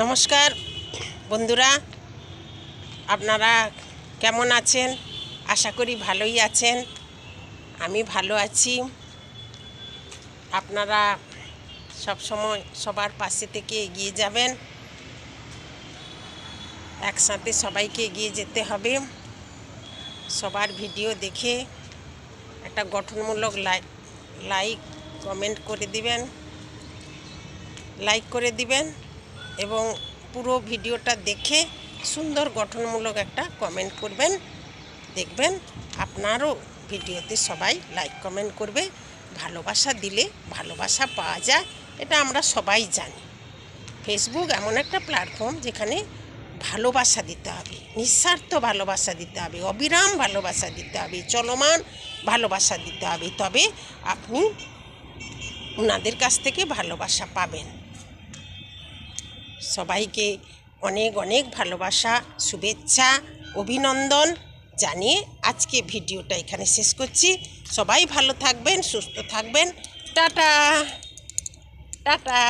নমস্কার বন্ধুরা, আপনারা কেমন আছেন? আশা করি ভালোই আছেন। আমি ভালো আছি। আপনারা সব সময় সবার পাশে থেকে এগিয়ে যাবেন। একসাথে সবাইকে এগিয়ে যেতে হবে। সবার ভিডিও দেখে একটা গঠনমূলক লাইক কমেন্ট করে দিবেন, এবং পুরো ভিডিওটা দেখে সুন্দর গঠনমূলক একটা কমেন্ট করবেন। দেখবেন আপনারও ভিডিওতে সবাই লাইক কমেন্ট করবে। ভালোবাসা দিলে ভালোবাসা পাওয়া যায়, এটা আমরা সবাই জানি। ফেসবুক এমন একটা প্ল্যাটফর্ম যেখানে ভালোবাসা দিতে হবে, নিঃস্বার্থ ভালোবাসা দিতে হবে, অবিরাম ভালোবাসা দিতে হবে, চলমান ভালোবাসা দিতে হবে, তবে আপনি ওনাদের কাছ থেকে ভালোবাসা পাবেন। সবাইকে অনেক অনেক ভালোবাসা, শুভেচ্ছা, অভিনন্দন জানিয়ে আজকে ভিডিওটা এখানে শেষ করছি। সবাই ভালো থাকবেন, সুস্থ থাকবেন। Tata tata.